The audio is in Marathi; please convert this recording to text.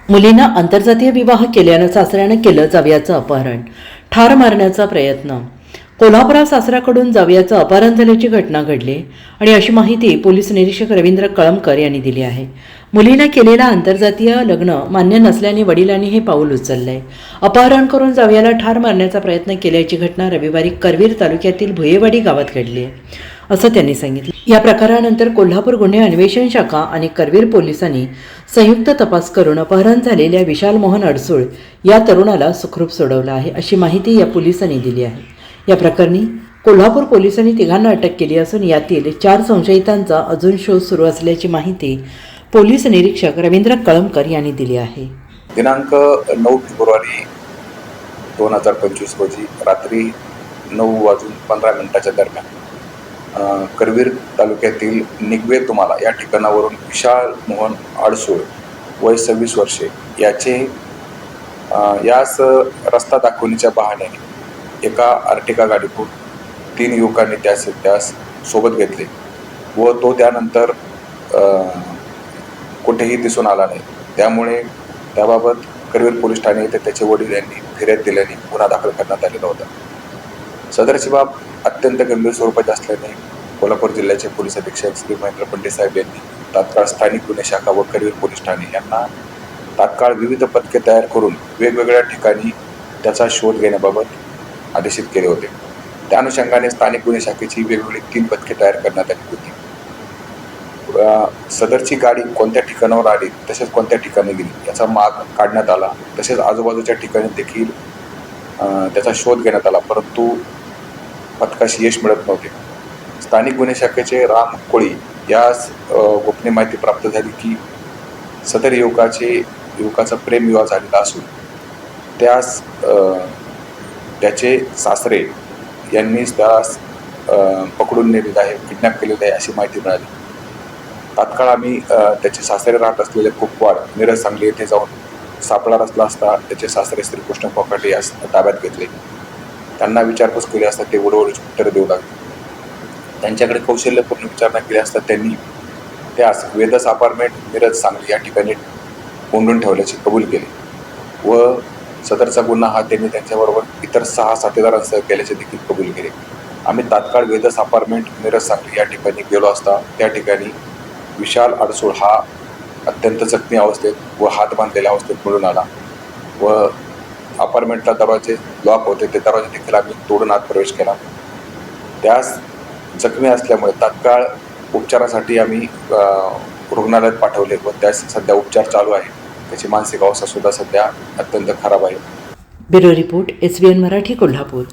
मुलींना आंतरजातीय विवाह केल्यानं सासऱ्यानं केलं जावयाचं अपहरण, ठार मारण्याचा प्रयत्न. कोल्हापुरात सासऱ्याकडून जावयाचं अपहरण झाल्याची घटना घडली आणि अशी माहिती पोलीस निरीक्षक रवींद्र कळमकर यांनी दिली आहे. मुलीनं केलेलं आंतरजातीय लग्न मान्य नसल्याने वडिलांनी हे पाऊल उचललंय. अपहरण करून जावयाला ठार मारण्याचा प्रयत्न केल्याची घटना रविवारी करवीर तालुक्यातील भुयेवाडी गावात घडली आहे, असं त्यांनी सांगितलं. या प्रकारानंतर कोल्हापूर गुन्हे अन्वेषण शाखा आणि करवीर पोलिसांनी संयुक्त तपास करून अपहरण झालेल्या विशाल मोहन अडसूळ या तरुणाला सुखरूप सोडवलं आहे, अशी माहिती या पोलिसांनी दिली आहे. या प्रकरणी कोल्हापूर पोलिसांनी तिघांना अटक केली असून यातील 4 संशयितांचा अजून शोध सुरू असल्याची माहिती पोलीस निरीक्षक रवींद्र कळमकर यांनी दिली आहे. दिनांक 9 फेब्रुवारी 2025 रोजी रात्री 9:15 दरम्यान करवीर तालुक्यातील निगवे तुम्हाला या ठिकाणावरून विशाल मोहन अडसूळ वय 26 वर्षे याचे यास रस्ता दाखवण्याच्या बहाण्याने एका अर्टिका गाडीतून 3 युवकांनी त्यास सोबत घेतले व तो त्यानंतर कुठेही दिसून आला नाही. त्यामुळे त्याबाबत करवीर पोलीस ठाणे येथे त्याचे वडील यांनी फिर्याद दिल्याने गुन्हा दाखल करण्यात आलेला होता. सदरची बाब अत्यंत गंभीर स्वरूपाची असल्याने कोल्हापूर जिल्ह्याचे पोलीस अधीक्षक श्री महेंद्र पंडित साहेब यांनी तात्काळ स्थानिक गुन्हे शाखा व करवीर पोलीस ठाणे यांना तात्काळ विविध पथके तयार करून वेगवेगळ्या ठिकाणी त्याचा शोध घेण्याबाबत आदेशित केले होते. त्या अनुषंगाने स्थानिक गुन्हे शाखेची वेगवेगळी 3 पथके तयार करण्यात आली होती. सदरची गाडी कोणत्या ठिकाणावर आली तसेच कोणत्या ठिकाणी गेली याचा माग काढण्यात आला. तसेच आजूबाजूच्या ठिकाणी देखील त्याचा शोध घेण्यात आला, परंतु पथकाशी यश मिळत नव्हते. स्थानिक गुन्हे शाखेचे राम कोळी यास गोपनीय माहिती प्राप्त झाली की सदर युवकाचा प्रेमविवाह झालेला असून त्यास त्याचे सासरे यांनीच त्यास पकडून नेलेले आहे, किडनॅप केलेले आहे अशी माहिती मिळाली. तात्काळ आम्ही त्याचे सासरे राहत असलेले कुपवाड मिरज सांगली येथे जाऊन सापळा रचला असता त्याचे सासरे श्रीकृष्ण कोकाटे यास ताब्यात घेतले. त्यांना विचारपूस केली असता ते उडवडीची उत्तरं देऊ लागले. त्यांच्याकडे कौशल्यपूर्ण विचारणा केली असता त्यांनी त्यास वेदस अपार्टमेंट मिरज सांगली या ठिकाणी कोंडून ठेवल्याचे कबूल केले व सदरचा गुन्हा हा त्यांनी त्यांच्याबरोबर इतर 6 साथीदारांसह केल्याचे देखील कबूल केले. आम्ही तात्काळ वेदस अपार्टमेंट मिरज सांगली या ठिकाणी गेलो असता त्या ठिकाणी विशाल अडसूळ हा अत्यंत जखमी अवस्थेत व हात बांधलेल्या अवस्थेत मिळून आला व अपार्टमेंटला दरवाजे लॉक होते, ते दरवाजे देखील आम्ही तोडून आत प्रवेश केला. त्यास जखमी असल्यामुळे तात्काळ उपचारासाठी आम्ही रुग्णालयात पाठवले व त्यास सध्या उपचार चालू आहे. त्याची मानसिक अवस्था सुद्धा सध्या अत्यंत खराब आहे. Bureau report SVN Marathi Kolhapur.